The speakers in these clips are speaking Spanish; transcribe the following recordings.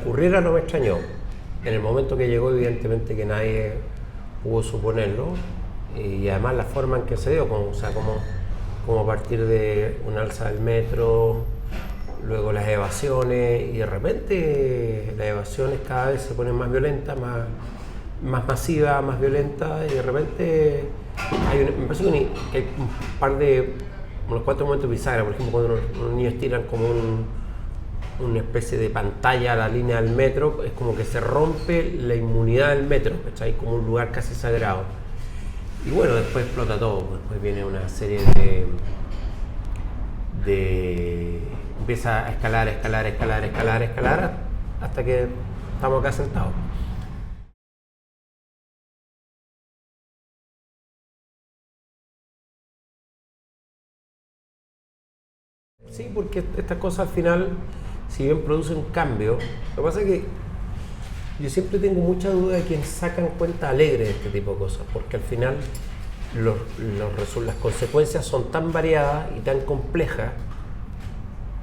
ocurriera no me extrañó. En el momento que llegó, evidentemente que nadie pudo suponerlo, y además la forma en que se dio, como a partir de un alza del metro, luego las evasiones, y de repente las evasiones cada vez se ponen más violentas, más masivas, más violentas, y de repente me parece que hay un par de, unos cuantos momentos bisagra, por ejemplo, cuando los niños tiran como una especie de pantalla a la línea del metro, es como que se rompe la inmunidad del metro, ¿cachai? Como un lugar casi sagrado. Y bueno, después explota todo, después viene una serie empieza a escalar, hasta que estamos acá sentados. Sí, porque estas cosas al final, si bien producen cambio, lo que pasa es que yo siempre tengo mucha duda de quienes sacan cuenta alegre de este tipo de cosas, porque al final las consecuencias son tan variadas y tan complejas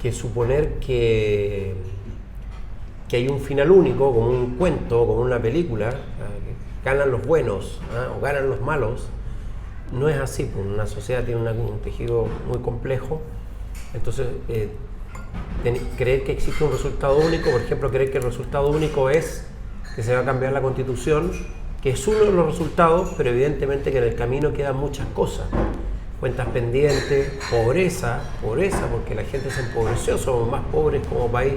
que suponer que hay un final único, como un cuento, como una película, que ganan los buenos o ganan los malos, no es así, pues una sociedad tiene un tejido muy complejo. Entonces, creer que existe un resultado único, por ejemplo, creer que el resultado único es que se va a cambiar la Constitución, que es uno de los resultados, pero evidentemente que en el camino quedan muchas cosas. Cuentas pendientes, pobreza, porque la gente se empobreció, somos más pobres como país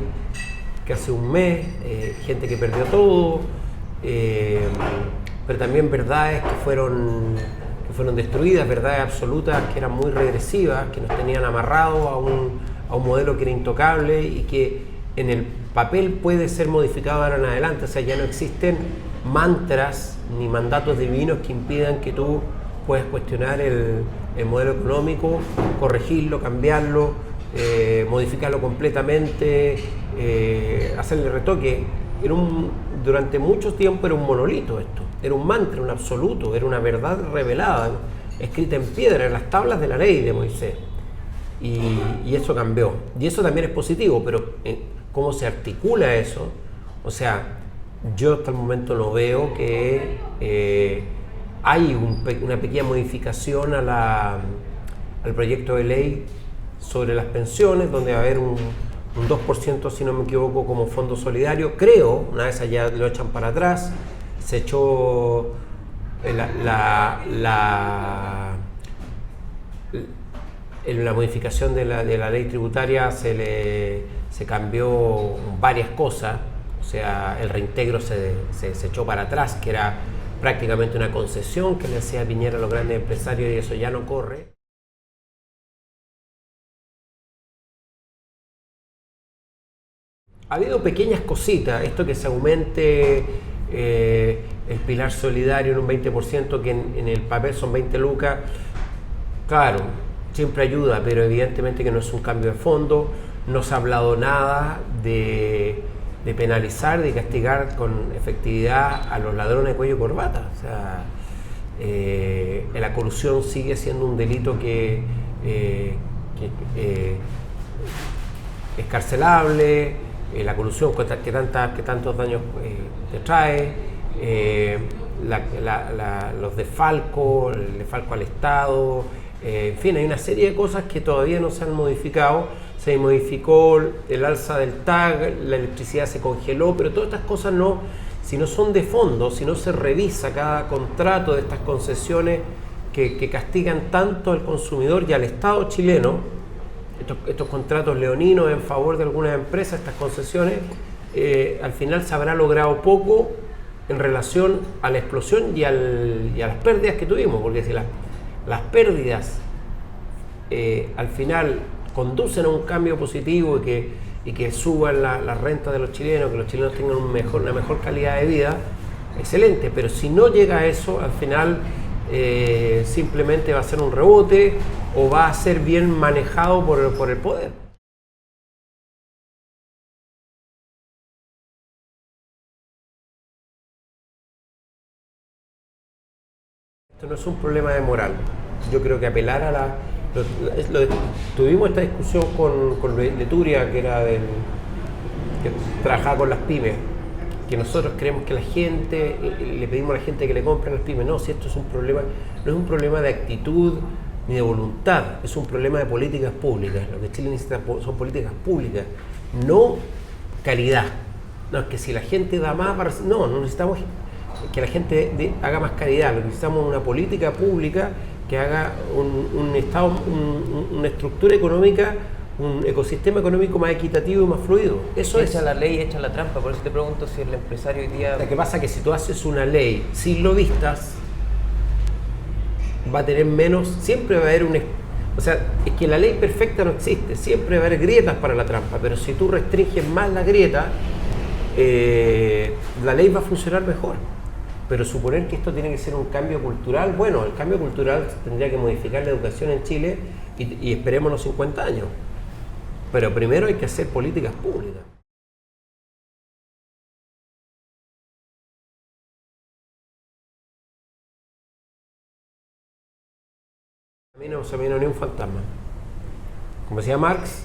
que hace un mes, gente que perdió todo, pero también verdades que fueron destruidas, verdades absolutas que eran muy regresivas, que nos tenían amarrados a un modelo que era intocable y que en el papel puede ser modificado ahora en adelante. O sea, ya no existen mantras ni mandatos divinos que impidan que tú puedas cuestionar el modelo económico, corregirlo, cambiarlo, modificarlo completamente, hacerle retoque. Durante mucho tiempo era un monolito esto, era un mantra, un absoluto, era una verdad revelada, escrita en piedra, en las tablas de la ley de Moisés. Y eso cambió. Y eso también es positivo, pero ¿cómo se articula eso? O sea, yo hasta el momento no veo que hay una pequeña modificación al proyecto de ley sobre las pensiones, donde va a haber un 2%, si no me equivoco, como fondo solidario. Creo, una vez allá lo echan para atrás, se echó en la modificación de la ley tributaria se cambió varias cosas, o sea, el reintegro se echó para atrás, que era prácticamente una concesión que le hacía Piñera a los grandes empresarios, y eso ya no corre. Ha habido pequeñas cositas, esto que se aumente el pilar solidario en un 20%, que en el papel son 20 lucas, claro, siempre ayuda, pero evidentemente que no es un cambio de fondo. No se ha hablado nada de penalizar, de castigar con efectividad a los ladrones de cuello y corbata. O sea, la corrupción sigue siendo un delito que es carcelable. La corrupción que tantos daños te trae, los desfalcos, el desfalco al Estado, en fin, hay una serie de cosas que todavía no se han modificado. Se modificó el alza del TAG, la electricidad se congeló, pero todas estas cosas si no son de fondo, si no se revisa cada contrato de estas concesiones que castigan tanto al consumidor y al Estado chileno, estos contratos leoninos en favor de algunas empresas, estas concesiones, al final se habrá logrado poco en relación a la explosión y a las pérdidas que tuvimos, porque si las pérdidas al final conducen a un cambio positivo y que suban las rentas de los chilenos, que los chilenos tengan una mejor calidad de vida, excelente, pero si no llega a eso, al final simplemente va a ser un rebote o va a ser bien manejado por el poder. Esto no es un problema de moral. Yo creo que apelar a tuvimos esta discusión con Leturia, que era que trabajaba con las pymes, que nosotros creemos que la gente, le pedimos a la gente que le compre a las pymes. No, si esto es un problema, no es un problema de actitud ni de voluntad, es un problema de políticas públicas. Lo que Chile necesita son políticas públicas, no caridad. No, es que si la gente da más, no necesitamos que la gente haga más caridad, lo que necesitamos es una política pública que haga un Estado, una estructura económica, un ecosistema económico más equitativo y más fluido. Eso es. Echa la ley, echa la trampa, por eso te pregunto si el empresario hoy día... Lo que pasa es que si tú haces una ley sin lobistas, va a tener menos, siempre va a haber o sea, es que la ley perfecta no existe, siempre va a haber grietas para la trampa, pero si tú restringes más la grieta, la ley va a funcionar mejor. Pero suponer que esto tiene que ser un cambio cultural, bueno, el cambio cultural tendría que modificar la educación en Chile y esperemos los 50 años. Pero primero hay que hacer políticas públicas. A mí no se me vino ni un fantasma. Como decía Marx,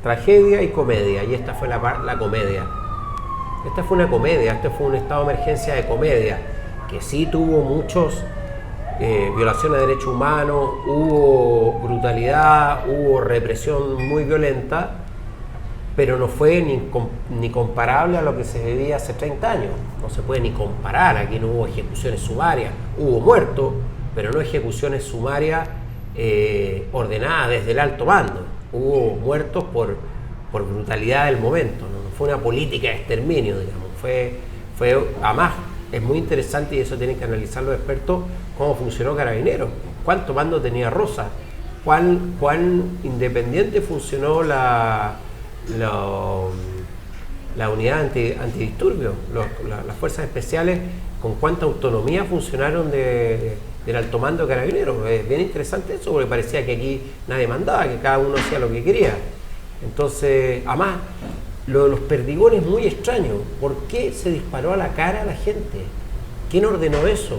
tragedia y comedia, y esta fue la comedia. Esta fue una comedia, este fue un estado de emergencia de comedia, que sí tuvo muchos violaciones de derechos humanos, hubo brutalidad, hubo represión muy violenta, pero no fue ni comparable a lo que se vivía hace 30 años. No se puede ni comparar, aquí no hubo ejecuciones sumarias, hubo muertos, pero no ejecuciones sumarias ordenadas desde el alto mando. Hubo muertos por brutalidad del momento, ¿no? Fue una política de exterminio, digamos. Además, es muy interesante, y eso tienen que analizar los expertos, cómo funcionó Carabineros, cuánto mando tenía Rosa, cuán independiente funcionó la unidad antidisturbios, las fuerzas especiales, con cuánta autonomía funcionaron del alto mando de Carabineros. Es bien interesante eso, porque parecía que aquí nadie mandaba, que cada uno hacía lo que quería. Entonces, además, lo de los perdigones es muy extraño. ¿Por qué se disparó a la cara a la gente? ¿Quién ordenó eso?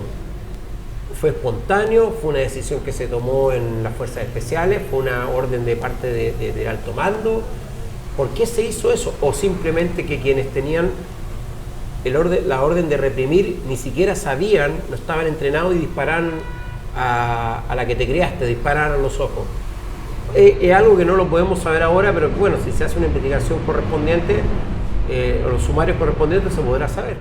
¿Fue espontáneo? ¿Fue una decisión que se tomó en las fuerzas especiales? ¿Fue una orden de parte del alto mando? ¿Por qué se hizo eso? ¿O simplemente que quienes tenían la orden de reprimir ni siquiera sabían, no estaban entrenados y dispararon a la que te criaste, dispararon a los ojos? Es algo que no lo podemos saber ahora, pero bueno, si se hace una investigación correspondiente, o los sumarios correspondientes, se podrá saber.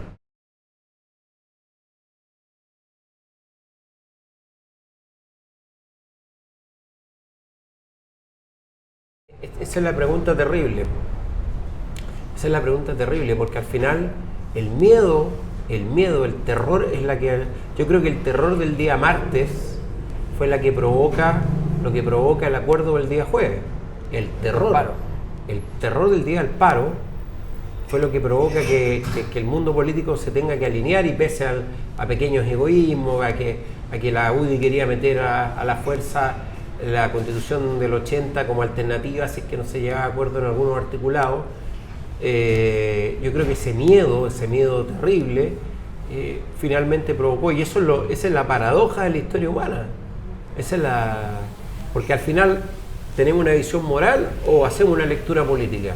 Esa es la pregunta terrible. Esa es la pregunta terrible, porque al final el miedo, el terror es la que... Yo creo que el terror del día martes fue lo que provoca el acuerdo del día jueves. El terror del día del paro fue lo que provoca que el mundo político se tenga que alinear, y pese a pequeños egoísmos, a que la UDI quería meter a la fuerza la Constitución del 80 como alternativa si es que no se llegaba a acuerdo en algunos articulados. Yo creo que ese miedo terrible finalmente provocó, y esa es la paradoja de la historia humana. Porque al final tenemos una visión moral o hacemos una lectura política.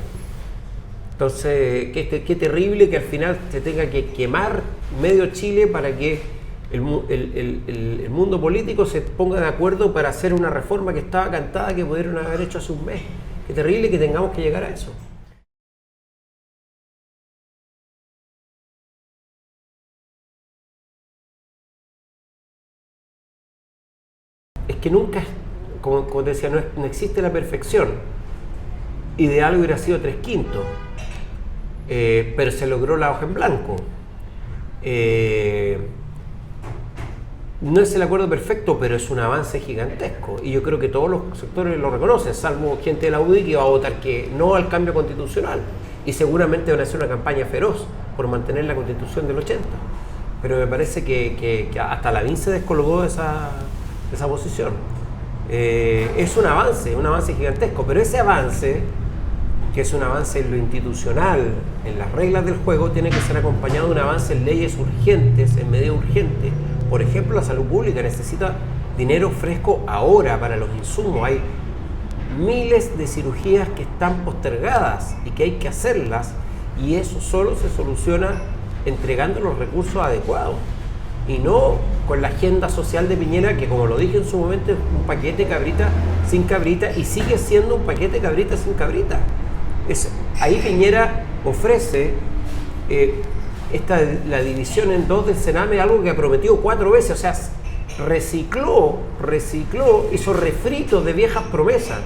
Entonces, qué terrible que al final se tenga que quemar medio Chile para que el mundo político se ponga de acuerdo para hacer una reforma que estaba cantada, que pudieron haber hecho hace un mes. Qué terrible que tengamos que llegar a eso. Es que nunca, como te decía, no existe la perfección. Ideal hubiera sido 3/5, pero se logró la hoja en blanco. No es el acuerdo perfecto, pero es un avance gigantesco, y yo creo que todos los sectores lo reconocen, salvo gente de la UDI que va a votar que no al cambio constitucional, y seguramente van a hacer una campaña feroz por mantener la Constitución del 80. Pero me parece que hasta Lavín se descolgó de esa posición. Es un avance gigantesco, pero ese avance, que es un avance en lo institucional, en las reglas del juego, tiene que ser acompañado de un avance en leyes urgentes, en medidas urgentes. Por ejemplo, la salud pública necesita dinero fresco ahora para los insumos. miles de cirugías que están postergadas y que hay que hacerlas, y eso solo se soluciona entregando los recursos adecuados y no con la agenda social de Piñera, que, como lo dije en su momento, es un paquete cabrita sin cabrita y sigue siendo un paquete cabrita sin cabrita. Ahí Piñera ofrece la división en dos del Sename, algo que ha prometido 4 veces, o sea, recicló, hizo refritos de viejas promesas.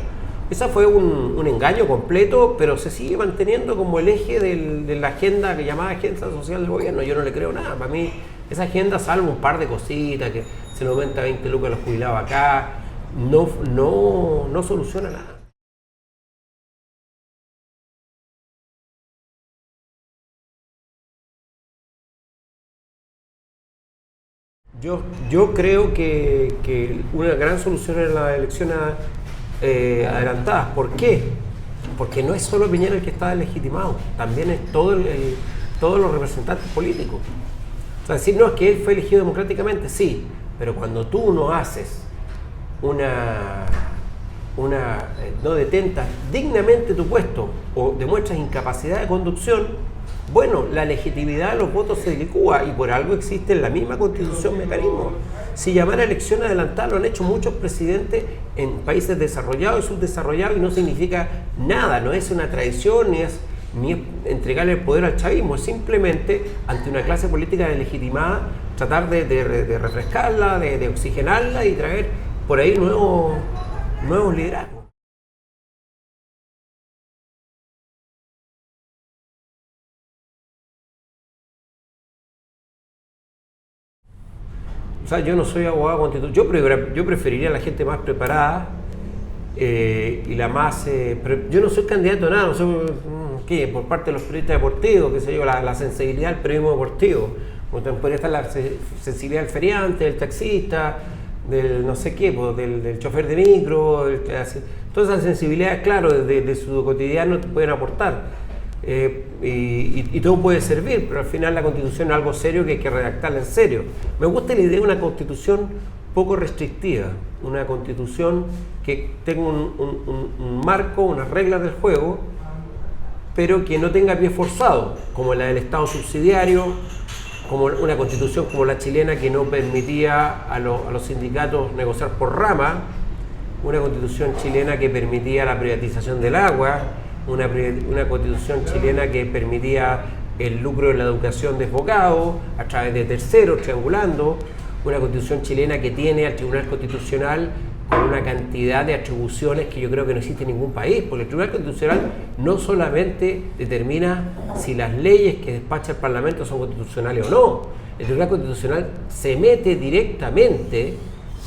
Esa fue un engaño completo, pero se sigue manteniendo como el eje de la agenda que llamaba agenda social del gobierno. Yo no le creo nada. Para mí, esa agenda, salvo un par de cositas, que se le aumenta 20 lucas a los jubilados acá, no soluciona nada. Yo creo que una gran solución es la elección adelantadas. ¿Por qué? Porque no es solo Piñera el que está legitimado, también es todos los representantes políticos. O sea, decir, no, es que él fue elegido democráticamente, sí, pero cuando tú no haces no detentas dignamente tu puesto o demuestras incapacidad de conducción, bueno, la legitimidad de los votos se licúa, y por algo existe en la misma Constitución mecanismos. Si llamar a elección adelantada lo han hecho muchos presidentes en países desarrollados y subdesarrollados, y no significa nada, no es una traición ni es entregarle el poder al chavismo, es simplemente, ante una clase política deslegitimada, tratar de refrescarla, de oxigenarla y traer por ahí nuevos liderazgos. O sea, yo no soy abogado constitucional, yo preferiría a la gente más preparada y la más... pero yo no soy candidato a nada, no soy, ¿qué? Por parte de los periodistas deportivos, qué sé yo, la sensibilidad del periodismo deportivo. Como también podría estar la sensibilidad del feriante, del taxista, del no sé qué, pues, del chofer de micro, todas esas sensibilidades, claro, de su cotidiano te pueden aportar. Y todo puede servir, pero al final la Constitución es algo serio que hay que redactarla en serio. Me gusta la idea de una Constitución poco restrictiva, una Constitución que tenga un marco, unas reglas del juego, pero que no tenga pie forzado, como la del Estado subsidiario, como una Constitución como la chilena, que no permitía a los sindicatos negociar por rama, una Constitución chilena que permitía la privatización del agua, una Constitución chilena que permitía el lucro de la educación desbocado a través de terceros, triangulando, una Constitución chilena que tiene al Tribunal Constitucional con una cantidad de atribuciones que yo creo que no existe en ningún país, porque el Tribunal Constitucional no solamente determina si las leyes que despacha el Parlamento son constitucionales o no, el Tribunal Constitucional se mete directamente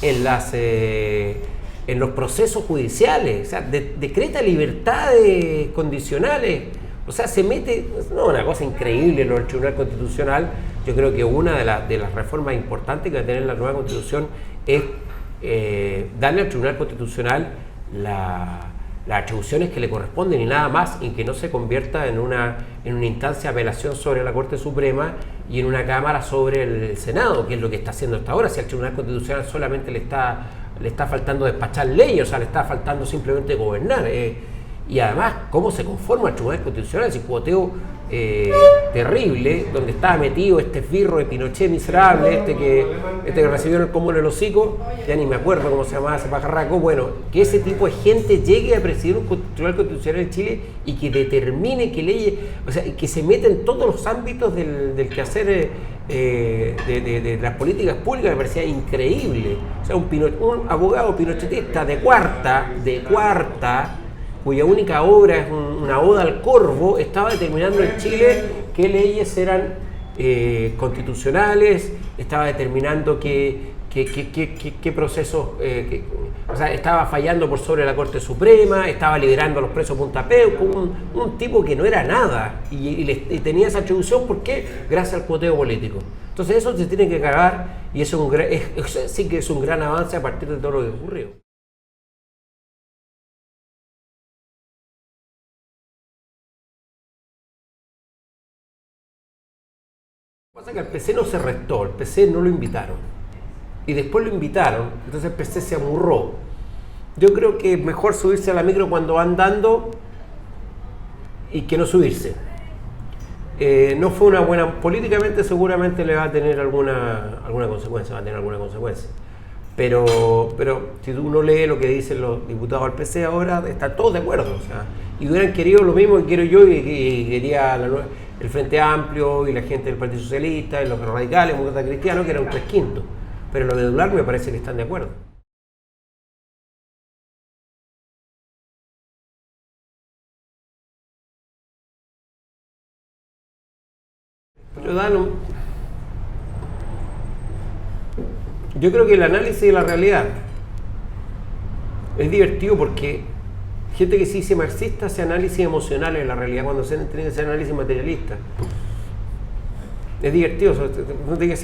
en los procesos judiciales, o sea, decreta libertades condicionales, o sea, se mete, no, una cosa increíble lo del Tribunal Constitucional. Yo creo que una de las reformas importantes que va a tener la nueva Constitución es darle al Tribunal Constitucional las atribuciones que le corresponden y nada más, y que no se convierta en una instancia de apelación sobre la Corte Suprema y en una Cámara sobre el Senado, que es lo que está haciendo hasta ahora. Si al Tribunal Constitucional solamente le está faltando despachar leyes, o sea, le está faltando simplemente gobernar. Y además, ¿cómo se conforma el Tribunal Constitucional? Ese cuoteo terrible, donde estaba metido este esbirro de Pinochet miserable, este que recibió en el común el hocico, ya ni me acuerdo cómo se llamaba ese pajarraco. Bueno, que ese tipo de gente llegue a presidir un Tribunal Constitucional en Chile y que determine que leyes, o sea, que se meta en todos los ámbitos del quehacer de las políticas públicas, me parecía increíble. O sea, un abogado pinochetista de cuarta, cuya única obra es una oda al corvo, estaba determinando en Chile qué leyes eran constitucionales, estaba determinando qué procesos, o sea, estaba fallando por sobre la Corte Suprema, estaba liberando a los presos Punta Peuco, un tipo que no era nada y tenía esa atribución. ¿Por qué? Gracias al cuoteo político. Entonces eso se tiene que cagar, y eso sí que es un gran avance a partir de todo lo que ocurrió. Lo que pasa es que al PC no se restó, el PC no lo invitaron. Y después lo invitaron, entonces el PC se amurró. Yo creo que es mejor subirse a la micro cuando va andando y que no subirse. No fue una buena, políticamente seguramente le va a tener alguna consecuencia, va a tener alguna consecuencia. Pero si uno lee lo que dicen los diputados del PC ahora, están todos de acuerdo. O sea, y hubieran querido lo mismo que quiero yo y quería el Frente Amplio y la gente del Partido Socialista, y los radicales, los demócratas cristianos, que era un 3/5. Pero lo medular me parece que están de acuerdo. Pero yo creo que el análisis de la realidad es divertido porque gente que se dice marxista hace análisis emocionales de la realidad cuando se tiene que hacer análisis materialista. Es divertido, uno tiene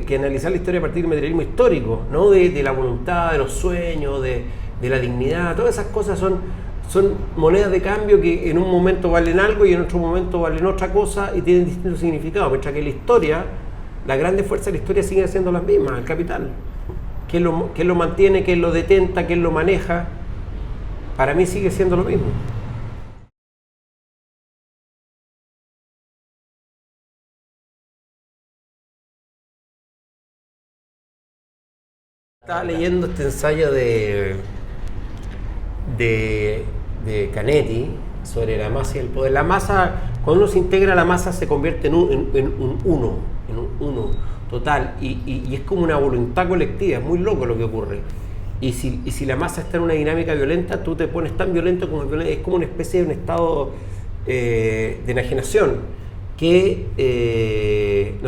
que analizar la historia a partir del materialismo histórico, ¿no? De la voluntad, de los sueños, de la dignidad. Todas esas cosas son monedas de cambio que en un momento valen algo y en otro momento valen otra cosa y tienen distintos significados, mientras que la historia, las grandes fuerzas de la historia siguen siendo las mismas, el capital. ¿Quién lo mantiene? ¿Quién lo detenta? ¿Quién lo maneja? Para mí sigue siendo lo mismo. Estaba leyendo este ensayo de Canetti sobre la masa y el poder. La masa, cuando uno se integra, la masa se convierte en un uno total, y es como una voluntad colectiva. Es muy loco lo que ocurre. Y si la masa está en una dinámica violenta, tú te pones tan violento como violento. Es como una especie de un estado de enajenación. No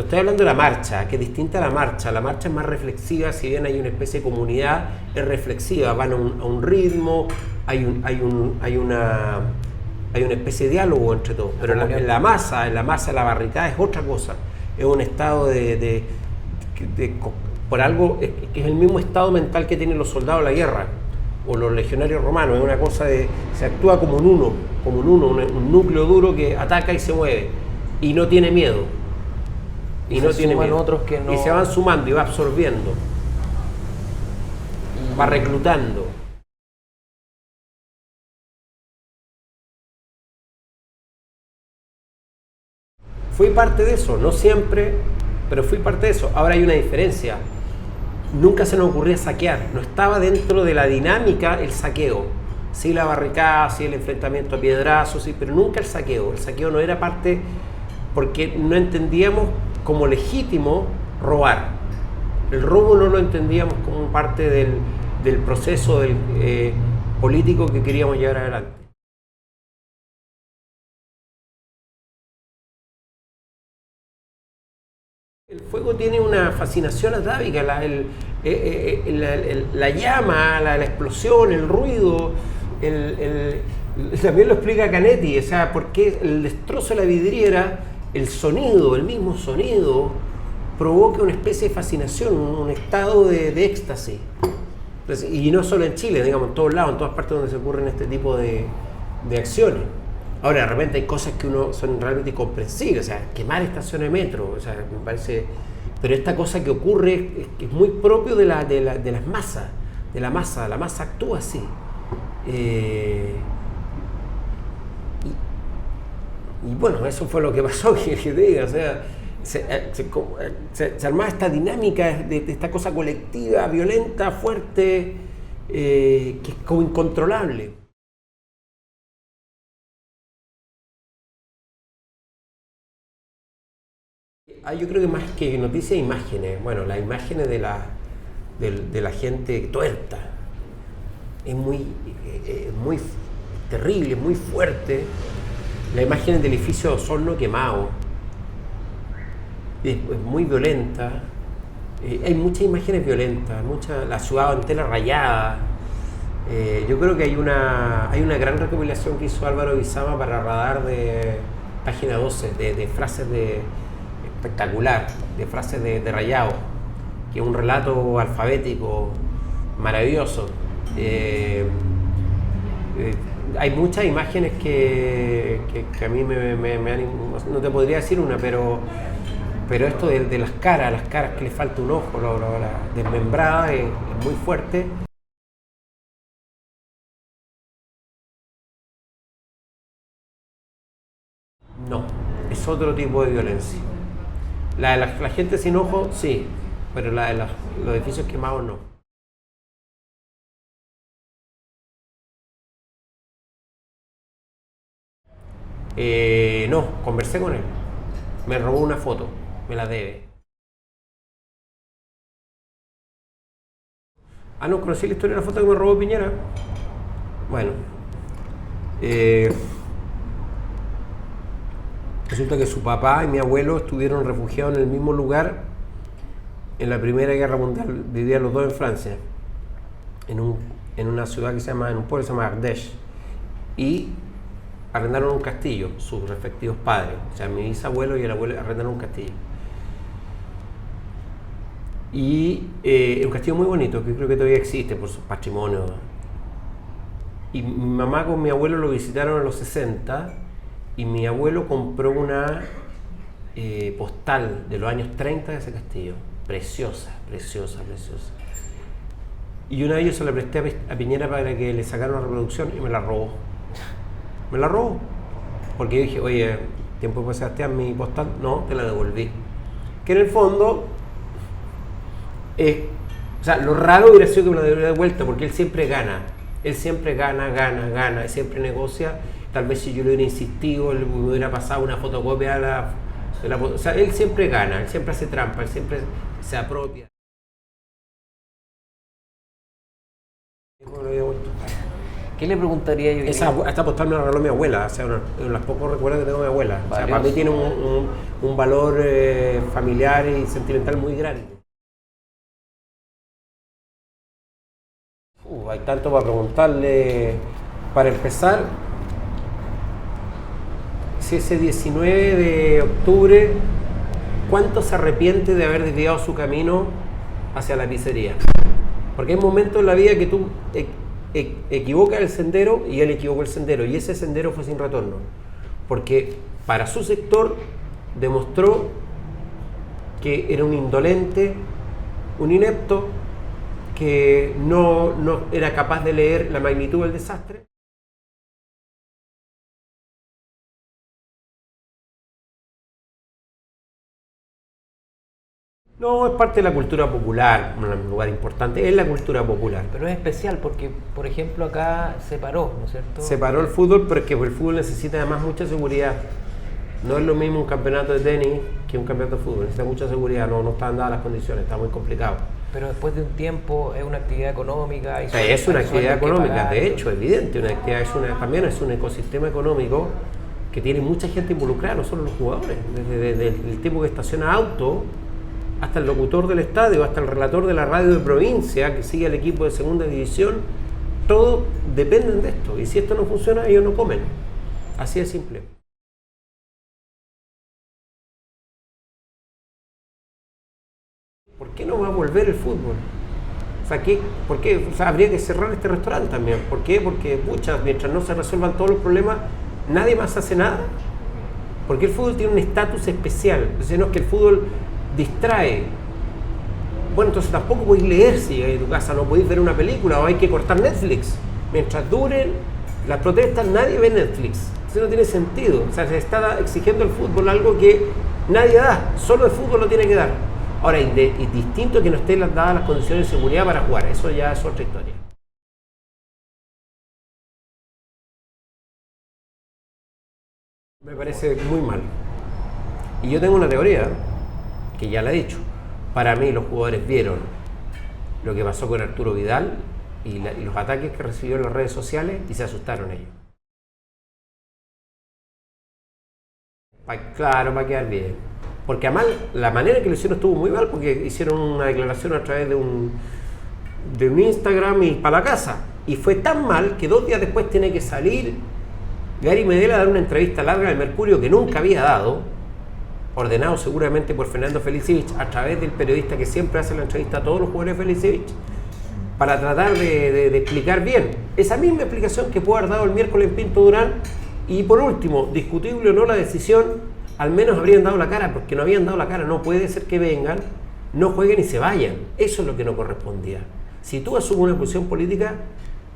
estoy hablando de la marcha, que es distinta a la marcha. La marcha es más reflexiva, si bien hay una especie de comunidad, es reflexiva, van a un ritmo, hay una especie de diálogo entre todos. Pero en la masa, la barricada es otra cosa. Es un estado por algo, que es el mismo estado mental que tienen los soldados de la guerra o los legionarios romanos. Es una cosa se actúa como un núcleo duro que ataca y se mueve. Y no tiene miedo. Y no tiene miedo. Otros que no... Y se van sumando y va absorbiendo. Va reclutando. Fui parte de eso, no siempre, pero fui parte de eso. Ahora hay una diferencia. Nunca se nos ocurría saquear. No estaba dentro de la dinámica el saqueo. Sí la barricada, sí el enfrentamiento a piedrazos, sí, pero nunca el saqueo. El saqueo no era parte... porque no entendíamos como legítimo robar. El robo no lo entendíamos como parte del proceso político que queríamos llevar adelante. El fuego tiene una fascinación atávica, la llama, la explosión, el ruido, también lo explica Canetti, o sea, porque el destrozo de la vidriera, el sonido, el mismo sonido, provoca una especie de fascinación, un estado de éxtasis. Entonces, y no solo en Chile, digamos, en todos lados, en todas partes donde se ocurren este tipo de acciones. Ahora, de repente hay cosas que son realmente incomprensibles, o sea, quemar estaciones de metro, o sea, me parece... Pero esta cosa que ocurre es muy propio de las masas, la masa actúa así. Y bueno, eso fue lo que pasó, que te diga, o sea, se armaba esta dinámica de esta cosa colectiva, violenta, fuerte, que es como incontrolable. Yo creo que más que noticias, imágenes. Bueno, las imágenes de la gente tuerta. Es muy terrible, muy fuerte. La imagen del edificio de Osorno quemado. Es muy violenta. Hay muchas imágenes violentas, la ciudad entera rayada. Yo creo que hay una gran recopilación que hizo Álvaro Bizama para Radar de página 12, de frases espectacular, de frases de Rayado, que es un relato alfabético maravilloso. Hay muchas imágenes que a mí me han... No te podría decir una, pero esto de las caras que le falta un ojo, la desmembrada, es muy fuerte. es otro tipo de violencia. La de la gente sin ojo, sí, pero la de los edificios quemados no. No, conversé con él. Me robó una foto, me la debe. Ah, no, conocí la historia de la foto que me robó Piñera. Bueno, resulta que su papá y mi abuelo estuvieron refugiados en el mismo lugar en la Primera Guerra Mundial. Vivían los dos en Francia, en una ciudad que se llama, en un pueblo que se llama Ardèche. Y arrendaron un castillo, sus respectivos padres. O sea, mi bisabuelo y el abuelo arrendaron un castillo. Y un castillo muy bonito, que creo que todavía existe por su patrimonio. Y mi mamá con mi abuelo lo visitaron en los 60 y mi abuelo compró una postal de los años 30 de ese castillo. Preciosa, preciosa, preciosa. Y una vez yo se la presté a Piñera para que le sacara una reproducción y me la robó. Me la robó. Porque yo dije, oye, tiempo de Sebastián, mi postal, no, te la devolví. Que en el fondo, o sea, lo raro hubiera sido que me la devolviera de vuelta, porque él siempre gana. Él siempre gana, gana, gana, y siempre negocia. Tal vez si yo le hubiera insistido, él me hubiera pasado una fotocopia de la... O sea, él siempre gana, él siempre hace trampa, él siempre se apropia. ¿Qué le preguntaría yo? Esta postal me la regaló mi abuela, o sea, uno de los pocos recuerdos que tengo de mi abuela. O sea, para mí tiene un valor familiar y sentimental muy grande. Hay tanto para preguntarle. Para empezar, si ese 19 de octubre, ¿cuánto se arrepiente de haber desviado su camino hacia la pizzería? Porque hay momentos en la vida que tú equivocas el sendero y él equivocó el sendero, y ese sendero fue sin retorno. Porque para su sector demostró que era un indolente, un inepto, que no era capaz de leer la magnitud del desastre. No, es parte de la cultura popular, un lugar importante, es la cultura popular. Pero es especial porque, por ejemplo, acá se paró, ¿no es cierto? Se paró el fútbol porque el fútbol necesita además mucha seguridad. No es lo mismo un campeonato de tenis que un campeonato de fútbol, necesita mucha seguridad, no están dadas las condiciones, está muy complicado. Pero después de un tiempo es una actividad económica. Es una actividad económica, de hecho, evidente, también es un ecosistema económico que tiene mucha gente involucrada, no solo los jugadores, desde el tipo que estaciona auto, hasta el locutor del estadio, hasta el relator de la radio de provincia que sigue al equipo de segunda división, todos dependen de esto. Y si esto no funciona, ellos no comen. Así de simple. ¿Por qué no va a volver el fútbol? O sea, ¿por qué? O sea, habría que cerrar este restaurante también. ¿Por qué? Porque, pucha, mientras no se resuelvan todos los problemas, nadie más hace nada. Porque el fútbol tiene un estatus especial. Entonces, no es que el fútbol distrae. Bueno, entonces tampoco podéis leer si llegáis a tu casa, no podéis ver una película, o hay que cortar Netflix. Mientras duren las protestas, nadie ve Netflix. Eso no tiene sentido. O sea, se está exigiendo al fútbol algo que nadie da, solo el fútbol lo tiene que dar. Ahora, es distinto que no estén dadas las condiciones de seguridad para jugar, eso ya es otra historia. Me parece muy mal. Y yo tengo una teoría, que ya la he dicho. Para mí los jugadores vieron lo que pasó con Arturo Vidal y los ataques que recibió en las redes sociales y se asustaron ellos. Claro, para quedar bien. Porque además la manera que lo hicieron estuvo muy mal, porque hicieron una declaración a través de un Instagram y para la casa. Y fue tan mal que 2 días después tiene que salir Gary Medel a dar una entrevista larga al Mercurio que nunca había dado, ordenado seguramente por Fernando Felicevich a través del periodista que siempre hace la entrevista a todos los jugadores de Felicevich, para tratar de explicar bien esa misma explicación que pudo haber dado el miércoles en Pinto Durán. Y por último, discutible o no la decisión, al menos habrían dado la cara, porque no habían dado la cara. No puede ser que vengan, no jueguen y se vayan. Eso es lo que no correspondía. Si tú asumes una posición política,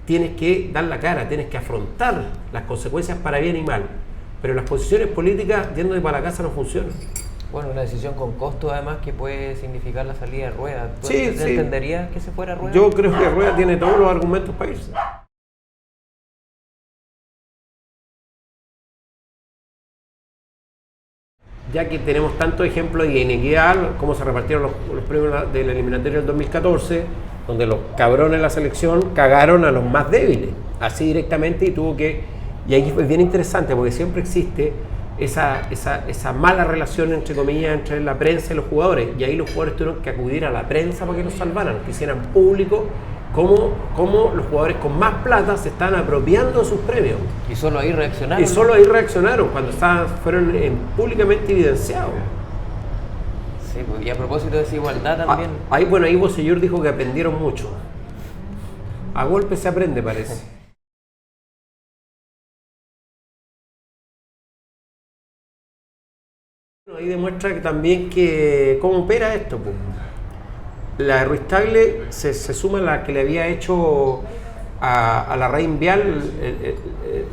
tienes que dar la cara, tienes que afrontar las consecuencias para bien y mal. pero las posiciones políticas yendo de para la casa no funcionan. Bueno, una decisión con costo además que puede significar la salida de Rueda. ¿Tú Sí, entenderías que se fuera Rueda? Yo creo que Rueda tiene todos los argumentos para irse. Ya que tenemos tantos ejemplos de inequidad, cómo se repartieron los premios de la eliminatoria del 2014, donde los cabrones de la selección cagaron a los más débiles, así directamente, y ahí es bien interesante porque siempre existe esa mala relación, entre comillas, entre la prensa y los jugadores, y ahí los jugadores tuvieron que acudir a la prensa para que los salvaran, que hicieran público cómo los jugadores con más plata se están apropiando de sus premios. Y solo ahí reaccionaron. Y solo ahí reaccionaron, cuando fueron públicamente evidenciados. Sí, pues, y a propósito de desigualdad también. Ahí Bosellur dijo que aprendieron mucho. A golpe se aprende, parece. Ahí demuestra que también cómo opera esto, pues. La de Ruiz Tagle se suma a la que le había hecho a la Larraín Vial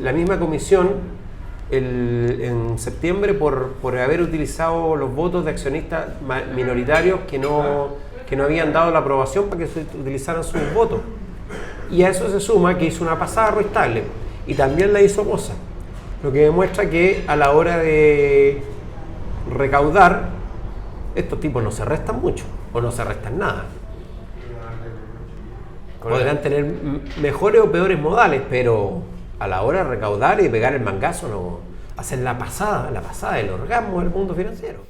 la misma comisión en septiembre por haber utilizado los votos de accionistas minoritarios que no habían dado la aprobación para que se utilizaran sus votos. Y a eso se suma que hizo una pasada Ruiz Tagle y también la hizo Moza, lo que demuestra que a la hora de recaudar estos tipos no se restan mucho o no se restan nada. Podrán tener mejores o peores modales, pero a la hora de recaudar y pegar el mangazo, no, hacer la pasada del orgasmo del mundo financiero.